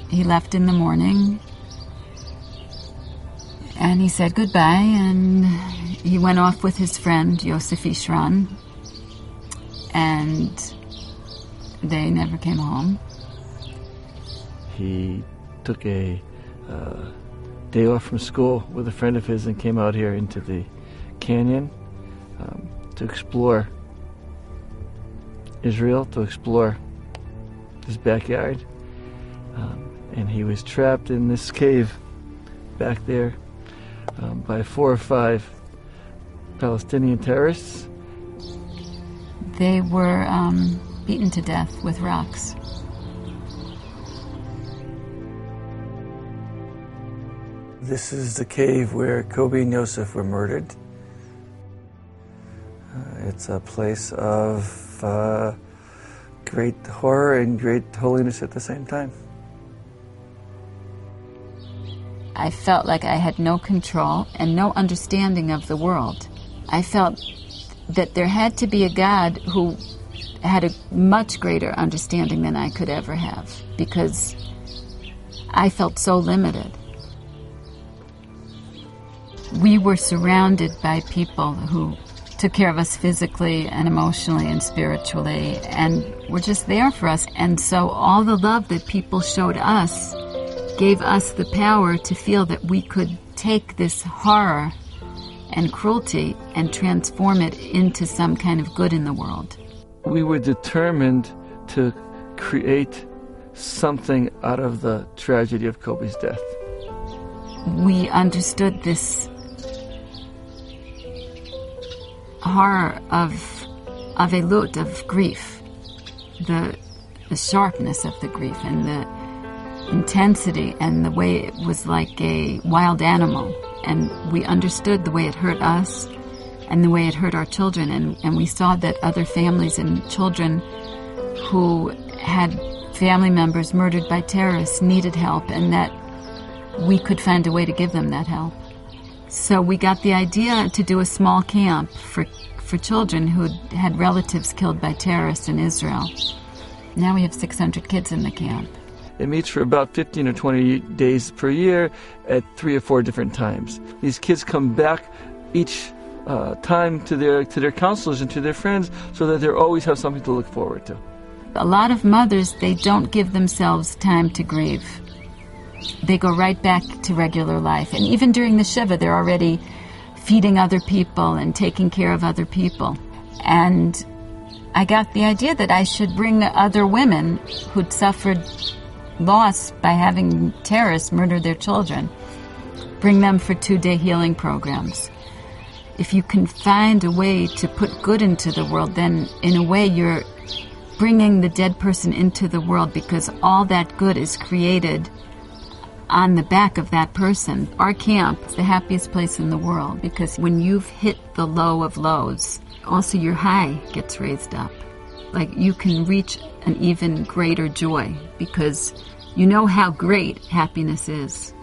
He left in the morning, and he said goodbye, and he went off with his friend, Yosef Ishran, and they never came home. He took a day off from school with a friend of his and came out here into the canyon to explore Israel, to explore his backyard. And he was trapped in this cave back there by 4 or 5 Palestinian terrorists. They were beaten to death with rocks. This is the cave where Kobe and Yosef were murdered. It's a place of great horror and great holiness at the same time. I felt like I had no control and no understanding of the world. I felt that there had to be a God who had a much greater understanding than I could ever have, because I felt so limited. We were surrounded by people who took care of us physically and emotionally and spiritually, and were just there for us. And so all the love that people showed us gave us the power to feel that we could take this horror and cruelty and transform it into some kind of good in the world. We were determined to create something out of the tragedy of Kobe's death. We understood this horror of elut, of grief, the sharpness of the grief and the intensity and the way it was like a wild animal. And we understood the way it hurt us and the way it hurt our children. And we saw that other families and children who had family members murdered by terrorists needed help, and that we could find a way to give them that help. So we got the idea to do a small camp for children who had relatives killed by terrorists in Israel. Now we have 600 kids in the camp. It meets for about 15 or 20 days per year at 3 or 4 different times. These kids come back each time to their counselors and to their friends, so that they always have something to look forward to. A lot of mothers, they don't give themselves time to grieve. They go right back to regular life. And even during the Shiva, they're already feeding other people and taking care of other people. And I got the idea that I should bring other women who'd suffered loss by having terrorists murder their children, bring them for 2-day healing programs. If you can find a way to put good into the world, then in a way you're bringing the dead person into the world, because all that good is created on the back of that person. Our camp is the happiest place in the world, because when you've hit the low of lows, also your high gets raised up. Like you can reach an even greater joy, because you know how great happiness is.